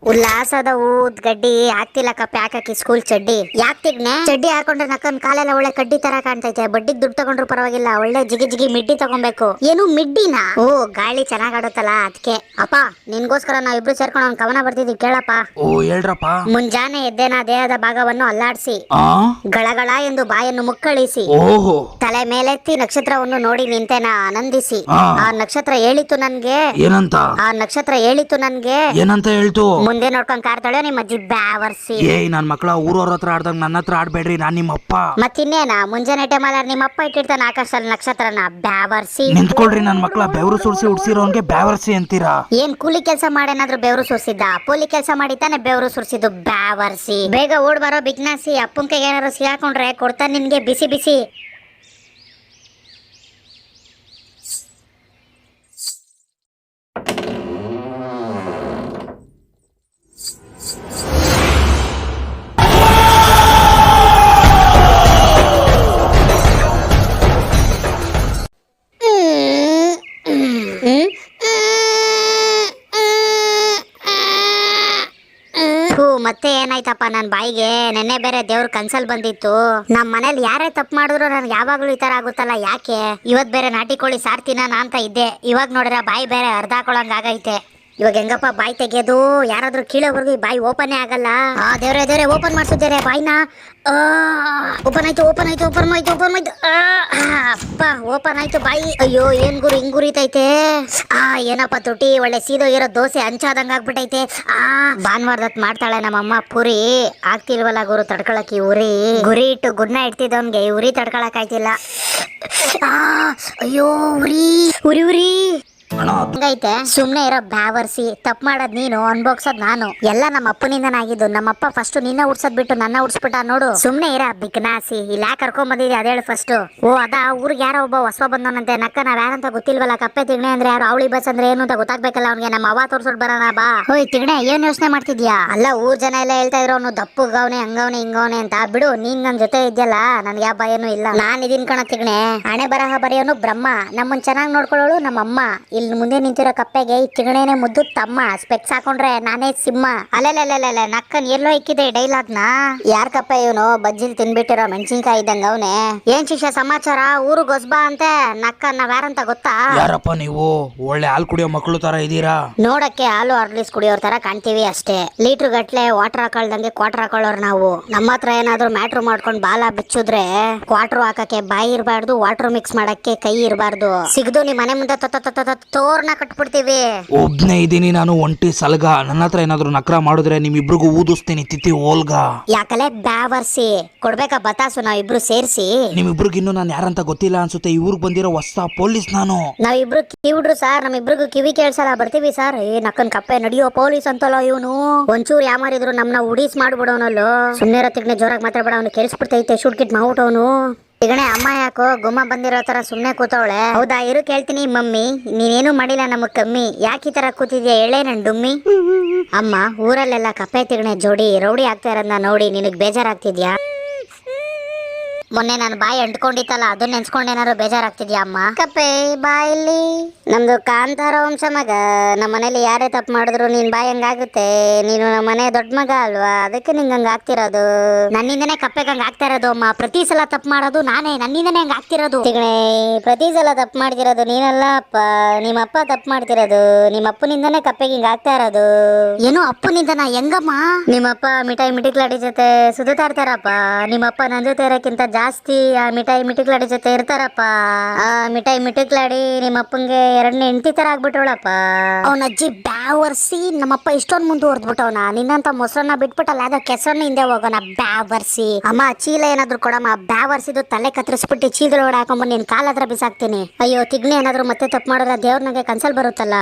ಉಲ್ಲಾಸದ ಊದ್ ಗಡ್ಡಿ ಆಗ್ತಿಲ್ಲ ಕಪ್ಪೆ ಹಾಕಿ ಸ್ಕೂಲ್ ಚಡ್ಡಿ ಯಾಕ್ ತಿಗ್ನೆ ಚಡ್ಡಿ ಹಾಕೊಂಡ್ರೆ ನಕ್ಕನ್ ಕಾಲೆಲ್ಲ ಒಳ್ಳೆ ಕಡ್ಡಿ ತರ ಕಾಣ್ತೈತೆ. ಬಡ್ಡಿಗ್ ದುಡ್ಡು ತಗೊಂಡ್ರು ಪರವಾಗಿಲ್ಲ, ಒಳ್ಳೆ ಜಿಗಿ ಜಿಗಿ ಮಿಡ್ಡಿ ತಗೊಬೇಕು. ಏನು ಮಿಡ್ಡಿನ? ಓ ಗಾಳಿ ಚೆನ್ನಾಗ್ ಆಡುತ್ತಲ್ಲ ಅದಕ್ಕೆ. ಅಪ್ಪ ನಿನ್ಗೋಸ್ಕರ ನಾವ್ ಇಬ್ರು ಸೇರ್ಕೊಂಡು ಒಂದ್ ಕವನ ಬರ್ತಿದ್ವಿ ಕೇಳಪ್ಪ. ಓ ಹೇಳ್ರಪ್ಪ. ಮುಂಜಾನೆ ಎದ್ದೇನ ದೇಹದ ಭಾಗವನ್ನು ಅಲ್ಲಾಡಿಸಿ, ಗಳಗಳ ಎಂದು ಬಾಯನ್ನು ಮುಕ್ಕಳಿಸಿ, ಓಹೋ ತಲೆ ಮೇಲೆತ್ತಿ ನಕ್ಷತ್ರವನ್ನು ನೋಡಿ ನಿಂತೆನ ಆನಂದಿಸಿ. ಆ ನಕ್ಷತ್ರ ಹೇಳಿತು ನನ್ಗೆ ಏನಂತ? ಆ ನಕ್ಷತ್ರ ಹೇಳಿತು ನನ್ಗೆ ಏನಂತ ಹೇಳ್ತು? ಮುಂದೆ ನೋಡ್ಕೊಂಡ್ ಕಾರ್ತಾಳೆ ನಿಮ್ಮ ಅಜ್ಜಿ ಬ್ಯಾವರ್ಸಿ. ಏಯ್ ನನ್ ಮಕ್ಳ ಊರವ್ರ ಹತ್ರ ಆಡ್ದಂಗ ನನ್ನ ಹತ್ರ ಆಡ್ಬೇಡ್ರಿ, ನಾನ್ ನಿಮ್ಮ ಅಪ್ಪ. ಮತ್ತಿನ್ನೇನ ಮುಂಜಾನೆ ಟೈಮಲ್ಲ ನಿಮ್ಮ ಅಪ್ಪ ಇಟ್ಟಿರ್ತಾನ ಆಕಾಶದಲ್ಲಿ ನಕ್ಷತ್ರನ ಬ್ಯಾವರ್ಸಿ. ನಿಂತ್ಕೊಳ್ರಿ, ನನ್ ಮಕ್ಳ ಬೆವರು ಸುರ್ಸಿ ಉಡ್ಸಿರೋನ್ಗೆ ಬ್ಯಾವರ್ಸಿ ಅಂತೀರಾ? ಏನ್ ಕೂಲಿ ಕೆಲಸ ಮಾಡೇನಾದ್ರೂ ಬೆವರು ಸುರ್ಸಿದ್ದ? ಪೋಲಿ ಕೆಲಸ ಮಾಡಿತಾನೆ ಬೆವರು ಸುರ್ಸಿದ್ದು ಬ್ಯಾವರ್ಸಿ. ಬೇಗ ಓಡ್ ಬರೋ ಬಿಗ್ನಾಸಿ, ಅಪ್ಪಂಕೆ ಏನಾದ್ರು ಸಿಗಾಕೊಂಡ್ರೆ ಕೊಡ್ತಾನೆ ನಿನ್ಗೆ ಬಿಸಿ ಬಿಸಿ. ಮತ್ತೆ ಏನಾಯ್ತಪ್ಪ ನನ್ ಬಾಯಿಗೆ? ನೆನ್ನೆ ಬೇರೆ ದೇವ್ರ ಕನ್ಸಲ್ ಬಂದಿತ್ತು. ನಮ್ ಮನೇಲಿ ಯಾರೇ ತಪ್ಪು ಮಾಡಿದ್ರು ನನ್ಗೆ ಯಾವಾಗ್ಲೂ ಈ ತರ ಆಗುತ್ತಲ್ಲ, ಯಾಕೆ? ಇವತ್ ಬೇರೆ ನಾಟಿ ಕೋಳಿ ಸಾರ್ ತಿನ್ನೋಣ ಅಂತ ಇದ್ದೆ, ಇವಾಗ ನೋಡಿದ್ರೆ ಬಾಯಿ ಬೇರೆ ಅರ್ಧ ಹಾಕೊಳಂಗ ಆಗೈತೆ. ಇವಾಗ ಹೆಂಗಪ್ಪ ಬಾಯಿ ತೆಗೆಯೋದು? ಯಾರಾದ್ರೂ ಕೀಳೋವರೆಗೂ ಬಾಯಿ ಓಪನ್ ಆಗಲ್ಲ. ದೇವ್ರೆ ಓಪನ್ ಮಾಡ್ತಿದ್ದಾರೆ ಬಾಯ್ನ. ಓಪನ್ ಆಯ್ತು ಅಪ್ಪ ಓಪನ್ ಆಯ್ತು ಬಾಯಿ. ಅಯ್ಯೋ ಏನ್ ಗುರು ಹಿಂಗ್ ಗುರಿತೈತೆ? ಏನಪ್ಪ ತುಟಿ ಒಳ್ಳೆ ಸೀದೋ ಇರೋ ದೋಸೆ ಹಂಚಾದಂಗ ಆಗ್ಬಿಟ್ಟೈತೆ. ಭಾನುವಾರದತ್ ಮಾಡ್ತಾಳೆ ನಮ್ಮಮ್ಮ ಪುರಿ, ಆಗ್ತಿಲ್ವಲ್ಲ ಗುರು ತಡ್ಕೊಳಕ್ ಉರಿ. ಗುರಿ ಇಟ್ಟು ಗುಡ್ನ ಇಡ್ತಿದ್ದವನ್ಗೆ ಉರಿ ತಡ್ಕೊಳಕ್ ಆಯ್ತಿಲ್ಲ. ಅಯ್ಯೋ ಉರಿ ಉರಿ ಉರಿ ಹಂಗೈತೆ. ಸುಮ್ನೆ ಇರೋ ಬ್ಯಾವರ್ಸಿ. ತಪ್ಪು ಮಾಡೋದ್ ನೀನು, ಅನ್ಭೋಗ್ಸೋದ್ ನಾನು. ಎಲ್ಲ ನಮ್ಮ ಅಪ್ಪನಿಂದನ ಆಗಿದ್ದು. ನಮ್ಮಪ್ಪ ಫಸ್ಟ್ ನಿನ್ನ ಉಡ್ಸೋದ್ ಬಿಟ್ಟು ನನ್ನ ಉಡ್ಸ್ಬಿಟ್ಟ ನೋಡು. ಸುಮ್ನೆ ಇರ ಬಿಗ್ನಾಸಿ. ಇಲ್ಲಿ ಯಾಕೆ ಕರ್ಕೊಂಡ್ ಬಂದಿದ್ದೆ ಅದೇಳು ಫಸ್ಟ್. ಓ ಅದಾ, ಊರಿಗೆ ಯಾರೋ ಒಬ್ಬ ಹೊಸ ಬಂದವನಂತೆ. ನಕ್ಕ ನಾವ್ ಯಾರಂತ ಗೊತ್ತಿಲ್ವಲ್ಲ. ಕಪ್ಪೆ ತಿಗಣೆ ಅಂದ್ರೆ ಯಾರು, ಅವಳಿ ಬಸ್ ಅಂದ್ರೆ ಏನು ಅಂತ ಗೊತ್ತಾಗ್ಬೇಕಲ್ಲ ಅವ್ನಿಗೆ. ನಮ್ಮ ಅವ್ವ ತೋರ್ಸೋಡ್ ಬರೋಣ ಬಾ. ಹೋಯ್ ತಿಗಣೆ ಏನ್ ಯೋಚನೆ ಮಾಡ್ತಿದ್ಯಾ? ಅಲ್ಲ ಊರ್ ಜನ ಎಲ್ಲ ಹೇಳ್ತಾ ಇದ್ರು ಅವ್ನು ದಪ್ಪಗವ್ನೆ ಹಂಗವ್ನೆ ಹಿಂಗವ್ನೆ ಅಂತ. ಬಿಡು, ನೀನ್ ನನ್ ಜೊತೆ ಇದ್ಯಲ್ಲ, ನನ್ಗೆ ಯಾವ ಭಯನೂ ಇಲ್ಲ. ನಾನ್ ಇದೀನ್ ಕಣ ತಿಗಣೆ. ಹಣೆ ಬರಹ ಬರೆಯೋನು ಬ್ರಹ್ಮ, ನಮ್ಮನ್ ಚೆನ್ನಾಗ್ ನೋಡ್ಕೊಳ್ಳೋಳು ನಮ್ಮಮ್ಮ. ಇಲ್ಲಿ ಮುಂದೆ ನಿಂತಿರೋ ಕಪ್ಪೆಗೆ ಈ ತಿಗಣೆನೆ ಮುದ್ದು ತಮ್ಮ. ಸ್ಪೆಕ್ಸ್ ಹಾಕೊಂಡ್ರೆ ನಾನೇ ಸಿಂಹ. ಅಲ್ಲೆಲ್ಲ ನಕ್ಕನ್ ಎಲ್ಲೋ ಇಕ್ಕಿದೆ ಡೈಲಾಗ್ನ. ಯಾರ್ ಕಪ್ಪ ಇವನು? ಬಜ್ಜಿಲ್ ತಿನ್ಬಿಟ್ಟಿರೋ ಮೆಣಸಿನ್ಕಾಯಿ ಇದ್ದಂಗ ಅವನೇ. ಏನ್ ಶಿಷ್ಯ ಸಮಾಚಾರ? ಊರು ಗೊಸ್ಬಾ ಅಂತೆ. ನಕ್ಕ ನಾವ್ ಯಾರಂತ ಗೊತ್ತಾ? ಯಾರಪ್ಪ ನೀವು? ಒಳ್ಳೆ ಹಾಲು ಕುಡಿಯೋ ಮಕ್ಕಳು ತರ ಇದೀರಾ. ನೋಡಕ್ಕೆ ಹಾಲು ಹಾರ್ಲಿಕ್ಸ್ ಕುಡಿಯೋರ್ ತರ ಕಾಣ್ತೀವಿ ಅಷ್ಟೇ. ಲೀಟರ್ ಗಟ್ಲೆ ವಾಟರ್ ಹಾಕೊಳ್ದಂಗೆ ಕ್ವಾರ್ಟರ್ ಹಾಕೊಳ್ಳೋರು ನಾವು. ನಮ್ಮ ಹತ್ರ ಏನಾದ್ರು ಮ್ಯಾಟ್ರು ಮಾಡ್ಕೊಂಡ್ ಬಾಲ ಬಿಚ್ಚಿದ್ರೆ ಕ್ವಾರ್ಟರ್ ಹಾಕಕ್ಕೆ ಬಾಯಿ ಇರಬಾರ್ದು, ವಾಟರ್ ಮಿಕ್ಸ್ ಮಾಡಕ್ಕೆ ಕೈ ಇರಬಾರ್ದು. ಸಿಗದು ನಿಮ್ ಮನೆ ಮುಂದೆ ತೋರ್ನ ಕಟ್ಬಿಡ್ತೀವಿ. ಒಬ್ನೇ ಇದೀನಿ ನಾನು, ಒಂಟಿ ಸಲ್ಗ. ನನ್ನ ಹತ್ರ ಏನಾದ್ರು ನಕ್ರ ಮಾಡಿದ್ರೆ ನಿಮ್ಮಿಬ್ರಿಗೂ ಊದಿಸ್ತೀನಿ ತಿತ್ತಿ ಓಲ್ಗ. ಯಾಕಲೆ ಬ್ಯಾವರ್ಸಿ? ಕೊಡ್ಬೇಕಾ ಬತಾಸು ನಾವ್ ಇಬ್ರು ಸೇರ್ಸಿ? ನಿಮ್ಮಿಬ್ರಿಗೆ ಇನ್ನು ನಾನು ಯಾರಂತ ಗೊತ್ತಿಲ್ಲ ಅನ್ಸುತ್ತೆ. ಇವ್ರಿಗೆ ಬಂದಿರೋ ಹೊಸ ಪೊಲೀಸ್ ನಾನು. ನಾವಿಬ್ರು ಕಿವಿಡ್ರು ಸಾರ್, ನಮ್ಮಿಬ್ರಿಗೂ ಕಿವಿ ಕೇಳ್ಸಲ್ಲ. ಬರ್ತೀವಿ ಸಾರ್. ನಕ್ಕನ್ ಕಪ್ಪೆ ನಡಿಯೋ ಪೊಲೀಸ್ ಅಂತಲ್ಲ ಇವನು. ಒಂಚೂರು ಯಾಮಾರಿದ್ರು ನಮ್ನ ಉಡೀಸ್ ಮಾಡ್ಬಿಡೋನಲ್ಲೋ. ಸುಮ್ನೆ ತಿಗ್ನೆ ಜೋರಾಗಿ ಮಾತಾಡ್ಬೇಡ, ಅವ್ನು ಕೇಳಿಸ್ಬಿಡ್ತೈತೆ. Shoot kit ಮಾಡ್ಬಿಟ್ಟವನು. ತಿಗಣೆ ಅಮ್ಮ ಯಾಕೋ ಗುಮ್ಮ ಬಂದಿರೋ ತರ ಸುಮ್ನೆ ಕೂತವಳೆ? ಹೌದಾ, ಇರು ಕೇಳ್ತೀನಿ. ಮಮ್ಮಿ ನೀನೇನು ಮಾಡಿಲ್ಲ ನಮಗ್ ಕಮ್ಮಿ, ಯಾಕೆ ಈ ತರ ಕೂತಿದ್ಯಾ ಹೇಳೇ ನನ್ ಡುಮ್ಮಿ? ಅಮ್ಮ, ಊರಲ್ಲೆಲ್ಲ ಕಪ್ಪೆ ತಿಗಣೆ ಜೋಡಿ ರೌಡಿ ಆಗ್ತಾ ಇರೋದನ್ನ ನೋಡಿ ನಿನಗ್ ಬೇಜಾರಾಗ್ತಿದ್ಯಾ? ಮೊನ್ನೆ ನಾನು ಬಾಯಿ ಅಂಟ್ಕೊಂಡಿತ್ತಲ್ಲ, ಅದನ್ನ ನೆನ್ಸ್ಕೊಂಡೇನಾರು ಬೇಜಾರಾಗ್ತಿದ್ಯಾ ಅಮ್ಮ? ಕಪ್ಪೆ ಬಾಯಲ್ಲಿ ನಮ್ದು ಕಾಂತಾರ ವಂಶ ಮಗ. ನಮ್ಮ ಮನೇಲಿ ಯಾರೇ ತಪ್ಪು ಮಾಡಿದ್ರು ನೀನ್ ಬಾಯಿ ಹಂಗಾಗುತ್ತೆ. ನೀನು ನಮ್ಮ ಮನೆ ದೊಡ್ಡ ಮಗ ಅಲ್ವಾ, ಅದಕ್ಕೆ ನಿಂಗೆ ಹಂಗ ಆಗ್ತಿರೋದು. ನನ್ನಿಂದನೇ ಕಪ್ಪೆಗೆ ಹಂಗ ಆಗ್ತಾ ಇರೋದು ಅಮ್ಮ. ಪ್ರತಿ ಸಲ ತಪ್ಪು ಮಾಡೋದು ನಾನೇ, ನನ್ನಿಂದನೇ ಹಂಗ ಆಗ್ತಿರೋದು. ತಿಗಣೆ, ಪ್ರತಿ ಸಲ ತಪ್ಪು ಮಾಡ್ತಿರೋದು ನೀನಲ್ಲ ಅಪ್ಪ, ನಿಮ್ಮಪ್ಪ ತಪ್ಪು ಮಾಡ್ತಿರೋದು. ನಿಮ್ಮ ಅಪ್ಪನಿಂದನೇ ಕಪ್ಪೆಗೆ ಹಿಂಗ ಆಗ್ತಾ ಇರೋದು. ಏನು ಅಪ್ಪನಿಂದನ? ಹೆಂಗಮ್ಮ? ನಿಮ್ಮಪ್ಪ ಮಿಠಾಯಿ ಮಿಟಿಕ್ಲಾಡಿ ಜೊತೆ ಸುತ್ತಾ ಇರ್ತಾರಪ್ಪ. ನಿಮ್ಮಪ್ಪ ನನ್ ಜೊತೆ ಇರೋಕ್ಕಿಂತ ಜಾಸ್ತಿ ಆ ಮಿಠಾಯಿ ಮಿಟಿಕ್ಲಾಡಿ ಜೊತೆ ಇರ್ತಾರಪ್ಪ. ಆ ಮಿಠಾಯಿ ಮಿಟಿಕ್ಲಾಡಿ ನಿಮ್ಮ ಅಪ್ಪಂಗೆ ಎರಡನೇ ಹೆಂಡತಿ ತರ ಆಗ್ಬಿಟ್ಟವಳಪ್ಪ. ಅವನ ಅಜ್ಜಿ ಬ್ಯಾವರ್ಸಿ. ನಮ್ಮಪ್ಪ ಇಷ್ಟೊಂದು ಮುಂದುವರೆದ್ಬಿಟ್ಟವನ. ನಿನ್ನಂತ ಮೊಸರನ್ನ ಬಿಟ್ಬಿಟ್ಟಲ್ಲ, ಅದ ಕೆಸರನ್ನ ಹಿಂದೆ ಹೋಗೋಣ ಬ್ಯಾವರ್ಸಿ. ಅಮ್ಮ ಚೀಲ ಏನಾದ್ರು ಕೊಡಮ್ಮ. ಬ್ಯಾವರ್ಸಿದು ತಲೆ ಕತ್ತರಿಸ್ಬಿಟ್ಟು ಚೀಲದೊಳಗಡೆ ಹಾಕೊಂಡ್ಬಂದು ನಿನ್ ಕಾಲ ಹತ್ರ ಬಿಸಾಕ್ತೀನಿ. ಅಯ್ಯೋ ತಿಗ್ನೆ, ಏನಾದ್ರು ಮತ್ತೆ ತಪ್ಪು ಮಾಡಿದ್ರೆ ದೇವ್ರನಾಗೆ ಕನ್ಸಲ್ ಬರುತ್ತಲ್ಲ.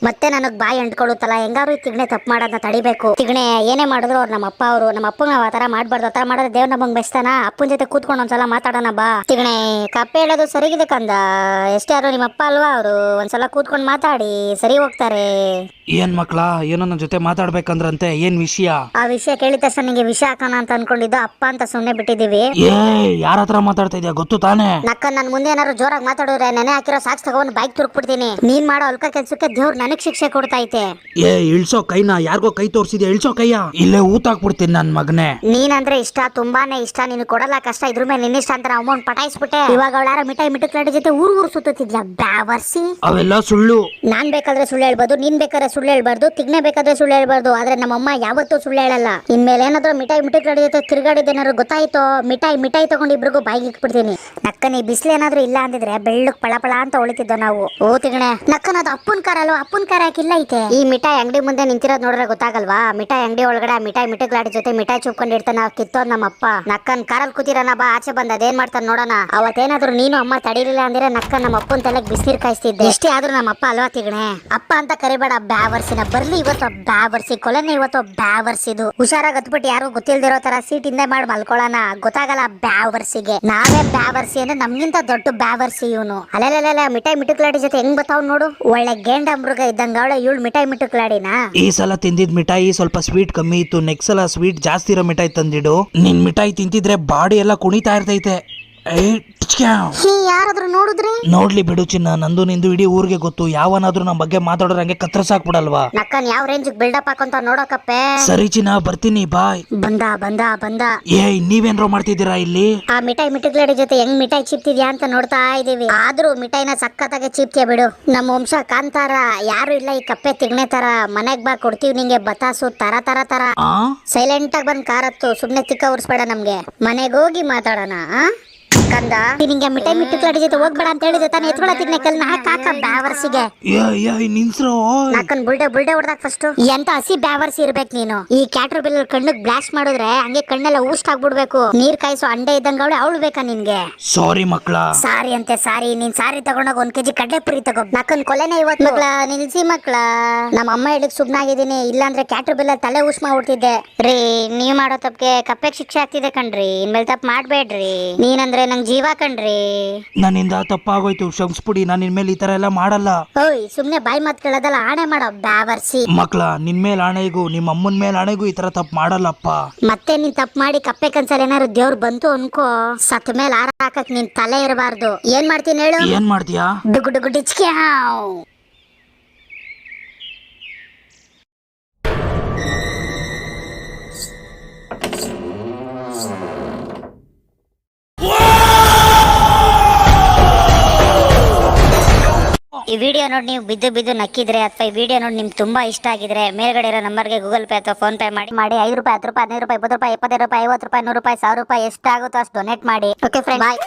ಮತ್ತೆ ನನಗ್ ಬಾಯಿ ಅಂಟ್ಕೊಳ್ಳುತ್ತಲ್ಲ. ಹೆಂಗಾರು ತಿಗಣೆ ತಪ್ಪು ಮಾಡೋದನ್ನ ತಡಿಬೇಕು. ತಿಗಣೆ ಏನೇ ಮಾಡಿದ್ರು ಅವ್ರು ನಮ್ಮ ಅಪ್ಪ ಅವರು. ನಮ್ಮ ಅಪ್ಪಂಗ ಆ ತರ ಮಾಡ್ಬಾರ್ದು. ಆ ತರ ಮಾಡೋದು ಮಾಡಿದ್ರೆ ದೇವ್ರ ನಮಗ್ ಬೆಸ್ತಾನ. ಅಪ್ಪನ ಜೊತೆ ಕೂತ್ಕೊಂಡು ಒಂದ್ಸಲ ಮಾತಾಡೋಣ ಬಾ. ತಿಗಣೆ ಕಪ್ಪೆ ಹೇಳೋದು ಸರಿಗಿದೆ ಕಂದ. ಎಷ್ಟೇ ಆದ್ರೂ ನಿಮ್ಮ ಅಪ್ಪ ಅಲ್ವಾ, ಅವರು ಒಂದ್ಸಲ ಕೂತ್ಕೊಂಡು ಮಾತಾಡಿ ಸರಿ ಹೋಗ್ತಾರೆ. ಏನ್ ಮಕ್ಳ, ಏನೋ ನನ್ನ ಜೊತೆ ಮಾತಾಡ್ಬೇಕಂದ್ರಂತೆ, ಏನ್ ವಿಷಯ? ಆ ವಿಷಯ ಕೇಳಿದ ತಕ್ಷಣ ನಿಂಗೆ ವಿಷಯ ಹಾಕೋಣ ಅಂತ ಅನ್ಕೊಂಡಿದ್ದು, ಅಪ್ಪ ಅಂತ ಸುಮ್ನೆ ಬಿಟ್ಟಿದೀವಿ. ಏ ಯಾರ ಹತ್ರ ಮಾತಾಡ್ತಾ ಇದೀಯ ಗೊತ್ತು ತಾನೇ? ನಕ್ಕನ್ ನನ್ ಮುಂದೆ ಏನಾದ್ರು ಜೋರಾಗಿ ಮಾತಾಡಿದ್ರೆ ನೆನೆ ಹಾಕಿರೋ ಸಾಕ್ಸ್ ತಗೊಂಡ್ ಬೈಕ್ ತುರ್ಕ್ಬಿಡ್ತೀನಿ. ನೀನ್ ಮಾಡೋ ಅಲ್ಕ ಕೆಲ್ಸಕ್ಕೆ ದೇವ್ರು ನನಗ್ ಶಿಕ್ಷೆ ಕೊಡ್ತೈತೆ. ಏ ಇಳ್ಸೋ ಕೈನ, ಯಾರಿಗೋ ಕೈ ತೋರ್ಸಿದ್ಯಾ, ಇಳ್ಸೋ ಕೈಯ, ಇಲ್ಲೇ ಊತಾಕ್ಬಿಡ್ತೀನಿ ನನ್ ಮಗನೇ. ನೀನಂದ್ರೆ ಇಷ್ಟ, ತುಂಬಾನೇ ಇಷ್ಟ, ನೀನು ಕೊಡಲ್ಲ ಕಷ್ಟ, ಇದ್ರ ಮೇಲೆ ನಿನ್ನಿಷ್ಟ ಅಂತ ಅಮೌಂಟ್ ಪಟಾಯಿಸ್ಬಿಟ್ಟೆ. ಇವಾಗ ಅವಳಾರ ಮಿಠಾಯಿ ಮಿಠಕ್ಲಾಡಿ ಜೊತೆ ಊರು ಸುತ್ತಿದ್ಲ ಬ್ಯಾವರ್ಸಿ. ಅವೆಲ್ಲ ಸುಳ್ಳು. ನಾನ್ ಬೇಕಾದ್ರೆ ಸುಳ್ಳು ಹೇಳ್ಬೋದು, ನೀನ್ ಬೇಕಾದ್ರೆ ಸುಳ್ಳು ಹೇಳ್ಬಾರ್ದು, ತಿಗ್ನೆ ಬೇಕಾದ್ರೆ ಸುಳ್ಳು ಹೇಳ್ಬಾರ್ದು, ಆದ್ರೆ ನಮ್ಮಮ್ಮ ಯಾವತ್ತೂ ಸುಳ್ಳು ಹೇಳಲ್ಲ. ಇನ್ಮೇಲೆ ಏನಾದ್ರು ಮಿಠಾಯಿ ಮಿಠಕ್ಲಾಡಿ ಜೊತೆ ತಿರುಗಾಡಿದೇನಾದ್ರು ಗೊತ್ತಾಯ್ತೋ, ಮಿಠಾಯಿ ತಗೊಂಡು ಇಬ್ರಿಗೂ ಬಾಯಿಗೆ ಇಟ್ಬಿಡ್ತೀನಿ. ನಕ್ಕನ್ ಈ ಬಿಸಿಲು ಏನಾದ್ರು ಇಲ್ಲ ಅಂದಿದ್ರೆ ಬೆಳ್ಳಕ್ ಪಳಪಳ ಅಂತ ಉಳಿತಿದ್ದೋ ನಾವು. ಓ ತಿಗಣೆ, ನಕ್ಕನ್ ಅದು ಅಪ್ಪನ್ ಕಾರ್ ಅಲ್ವಾ, ಅಪ್ಪನ್ ಕಾರ್ ಯಾಕಿಲ್ಲ ಐತೆ? ಈ ಮಿಠಾಯಿ ಅಂಗಡಿ ಮುಂದೆ ನಿಂತಿರೋದ್ ನೋಡ್ರೆ ಗೊತ್ತಾಗಲ್ವಾ? ಮಿಠಾಯಿ ಅಂಗಡಿ ಒಳಗಡೆ ಮಿಠಾಯಿ ಮಿಠಕ್ಲಾಡಿ ಜೊತೆ ಮಿಠಾಯಿ ಚುಪ್ಕೊಂಡು ಇರ್ತಾನ ಕಿತ್ತೋದ್ ನಮ್ಮಪ್ಪ. ನಕ್ಕನ್ ಕಾರಲ್ಲಿ ಕೂತಿರೋಣ ಬಾ, ಆಚೆ ಬಂದ ಅದೇನ್ ಮಾಡ್ತಾನ ನೋಡೋಣ. ಅವತ್ತೇನಾದ್ರು ನೀನು ಅಮ್ಮ ತಡೀಲಿಲ್ಲ ಅಂದ್ರೆ ನಕ್ಕನ್ ನಮ್ಮ ಅಪ್ಪನ್ ತಲೆಗೆ ಬಿಸಿನೀರ್ ಕಾಯಿಸ್ತಿದ್ದೆ. ಎಷ್ಟೇ ಆದ್ರೂ ನಮ್ಮ ಅಪ್ಪ ಅಲ್ವಾ ತಿಗಣೆ? ಅಪ್ಪ ಅಂತ ಕರಿಬೇಡ ಬ್ಯಾವರ್ಸಿನ. ಬರ್ಲಿ ಇವತ್ತು ಬ್ಯಾವರ್ಸಿ ಕೊಲೆನೆ, ಇವತ್ತು ಬ್ಯಾವರ್ಸಿದು. ಹುಷಾರಾಗಿ ಹತ್ಬಿಟ್ಟು ಯಾರು ಗೊತ್ತಿಲ್ದಿರೋ ತರ ಸೀಟ್ ಹಿಂದೆ ಮಾಡಿ ಮಲ್ಕೊಳ್ಳೋಣ, ಗೊತ್ತಾಗಲ್ಲ ಬ್ಯಾವರ್ಸಿಗೆ. ನಾವೇ ಬ್ಯಾವರ್ಸಿ ಅಂದ್ರೆ ನಮ್ಗಿಂತ ದೊಡ್ಡ ಬ್ಯಾವರ್ಸಿ ಇವನು. ಅಲ್ಲೆಲ್ಲ ಮಿಠಾಯಿ ಮಿಠಕ್ಲಾಡಿ ಜೊತೆ ಹೆಂಗ್ ಬರ್ತಾವ್ ನೋಡು, ಒಳ್ಳೆ ಗೇಂಡ ಮೃಗ ಇದ್ದಂಗ ಅವಳೆ ಇವಳು ಮಿಠಾಯಿ ಮಿಠಕ್ಲಾಡಿನ. ಈ ಸಲ ತಿಂದಿದ್ ಮಿಠಾಯಿ ಸ್ವಲ್ಪ ಸ್ವೀಟ್ ಕಮ್ಮಿ ಇತ್ತು, ನೆಕ್ಸ್ಟ್ ಸಲ ಸ್ವೀಟ್ ಜಾಸ್ತಿ ಇರೋ ಮಿಠಾಯಿ ತಂದಿಡು. ನಿನ್ ಮಿಠಾಯಿ ತಿಂತಿದ್ರೆ ಬಾಡಿ ಎಲ್ಲ ಕುಣಿತಾ ಇರ್ತೈತೆ. ಯಾರಾದ್ರೂ ನೋಡಿದ್ರೆ ನೋಡ್ಲಿ ಬಿಡು ಚಿನ್ನ, ನಂದು ನಿಂದು ಇಡೀ ಊರಿಗೆ ಗೊತ್ತು. ಯಾವನಾದ್ರೂ ನಮ್ ಬಗ್ಗೆ ಮಾತಾಡೋರ್ ಹಂಗೆ ಕತ್ರಸಾಕ್ಬಿಡಲ್ವಾ? ನಕ್ಕನ್ ಯಾವ ರೇಂಜ್ ಬಿಲ್ಡಪ್ ಹಾಕೊಂತ ನೋಡೋಕಪ್ಪೆ. ಸರಿ ಚಿನ್ನ, ಬರ್ತೀನಿ, ಬಾಯ್. ಬಂದ ಏಯ್ ನೀವೇನ್ರೋ ಮಾಡ್ತಿದ್ದೀರಾ ಇಲ್ಲಿ? ಆ ಮಿಠಾಯಿ ಮಿಠಕ್ಲಾಡಿ ಜೊತೆ ಹೆಂಗ್ ಮಿಠಾಯಿ ಚಿಪ್ತಿದ್ಯಾ ಅಂತ ನೋಡ್ತಾ ಇದೀವಿ. ಆದ್ರೂ ಮಿಠಾಯಿನ ಸಕ್ಕತ್ತಾಗೆ ಚಿಪ್ತಿಯ ಬಿಡು. ನಮ್ಮ ವಂಶ ಕಾಂತಾರ ಯಾರು ಇಲ್ಲ ಈ ಕಪ್ಪೆ ತಿಗ್ನೆ ತರ. ಮನೆಗ್ ಬಾ, ಕೊಡ್ತೀವಿ ನಿಂಗೆ ಬತಾಸು ತರ ತರ ತರ. ಸೈಲೆಂಟ್ ಆಗಿ ಬಂದ್ ಕಾರತ್ತು, ಸುಮ್ನೆ ತಿಕ್ಕ ಉರ್ಸ್ಬೇಡ ನಮ್ಗೆ. ಮನೆಗ್ ಹೋಗಿ ಮಾತಾಡೋಣ ಕಂದ. ನಿಂಗೆ ಮಿಠಾಯಿ ಮಿಠಕ್ಲಾಡಿ ಜೊತೆ ಹೋಗ್ಬೇಡ ಅಂತ ಹೇಳಿದೆ ತಾನೆ. ಎತ್ಕೊಳ ತಿಗ್ನೆ ಕಲ್ನ ಹಾಕ ಬ್ಯಾವರ್ಸಿಗೆ. ನಕ್ಕನ್ ಬುಲ್ಡೆ ಹೊಡ್ದಾಕ್ ಫಸ್ಟ್. ಎಂತ ಹಸಿ ಬ್ಯಾವರ್ಸಿ ಇರ್ಬೇಕು ನೀನು. ಈ ಕ್ಯಾಟ್ರ್ ಬಿಲ್ ಕಣ್ಣಿಗೆ ಬ್ಲಾಸ್ಟ್ ಮಾಡಿದ್ರೆ ಹಂಗೆ ಕಣ್ಣೆಲ್ಲ ಊಸ್ಟ್ ಆಗ್ಬಿಡ್ಬೇಕು. ನೀರ್ ಕಾಯಿಸೋ ಅಂಡೆ ಇದ್ದಂಗ ಅವಳೆ, ಅವಳು ಬೇಕಾ ನಿನ್ಗೆ? ಸಾರಿ ಮಕ್ಳ. ಸಾರಿ ಅಂತೆ ಸಾರಿ. ನೀನ್ ಸಾರಿ ತಗೊಂಡೋಗ 1 kg ಕಡ್ಲೆ ಪುರಿ ತಗೋ. ನಕ್ಕನ್ ಕೊಲೆನೇ ಇವತ್ತು. ಮಕ್ಳ ನಿಲ್ಸಿ ಮಕ್ಳ, ನಮ್ಮ ಅಮ್ಮ ಹೇಳಿಕ್ ಸುಮ್ನಾಗಿದ್ದೀನಿ. ಇಲ್ಲಾಂದ್ರೆ ಕ್ಯಾಟ್ರ್ ಬಿಲ್ ತಲೆ ಊಸ್ ಮಾಡ್ಬಿಡ್ತಿದ್ದೆ ರೀ. ನೀವ್ ಮಾಡೋ ತಪ್ಪಿಗೆ ಕಪ್ಪೆಗೆ ಶಿಕ್ಷೆ ಆಗ್ತಿದೆ ಕಣ್ರಿ. ಇನ್ಮೇಲೆ ತಪ್ಪು ಮಾಡ್ಬೇಡ್ರಿ. ನೀನಂದ್ರೆ ನಂಗ್ ಜೀವ ಕಣ್ರಿ. ನನ್ನಿಂದ ತಪ್ಪಾಗೋಯ್ತು, ಕ್ಷಮಿಸ್ಬಿಡಿ. ನಾನು ಇನ್ಮೇಲೆ ಈ ತರ ಎಲ್ಲ ಮಾಡಲ್ಲ. ಓಯ್ ಸುಮ್ನೆ ಬಾಯಿ ಮಾತ್ ಕೇಳೋದಲ್ಲ, ಆಣೆ ಮಾಡೋ ಬ್ಯಾವರ್ಸಿ. ಮಕ್ಳ, ನಿನ್ ಮೇಲೆ ಆಣೆಗೂ ನಿಮ್ಮ ಅಮ್ಮನ ಮೇಲೆ ಆಣೆಗೂ ಈ ತರ ತಪ್ಪು ಮಾಡಲ್ಲಪ್ಪ. ಮತ್ತೆ ನೀನ್ ತಪ್ಪು ಮಾಡಿ ಕಪ್ಪೆ ಕನ್ಸಲ್ ಏನಾರು ದೇವ್ರು ಬಂತು ಅನ್ಕೋ, ಸತ್ ಮೇಲೆ ಆರ ಹಾಕಕ್ ನಿನ್ ತಲೆ ಇರಬಾರ್ದು. ಏನ್ ಮಾಡ್ತೀನಿ ಹೇಳು? ಏನ್ ಮಾಡ್ತೀಯಾ? ಡುಗು ಡುಗು ಡಿಚ್ಕೆ ಹಾವ್. ಈ ವಿಡಿಯೋ ನೋಡಿ ನೀವು ಬಿದ್ದು ನಕ್ಕಿದ್ರೆ, ಅಥವಾ ಈ ವಿಡಿಯೋ ನೋಡಿ ನಿಮ್ಗೆ ತುಂಬಾ ಇಷ್ಟ ಆಗಿದ್ರೆ, ಮೇಲ್ಗಡೆ ಇರೋ ನಂಬರ್ಗೆ ಗೂಗಲ್ ಪೇ ಅಥವಾ ಫೋನ್ ಪೇ ಮಾಡಿ 5 ರೂಪಾಯಿ, 10 ರೂಪಾಯಿ, 15 ರೂಪಾಯಿ, 20 ರೂಪಾಯಿ, 50 ರೂಪಾಯಿ, 50 ರೂಪಾಯಿ, 100 ರೂಪಾಯಿ, 1000 ರೂಪಾಯಿ ಎಷ್ಟಾಗುತ್ತೋ ಅಷ್ಟು ಡೊನೇಟ್ ಮಾಡಿ. ಓಕೆ ಫ್ರೆಂಡ್, ಬಾಯ್.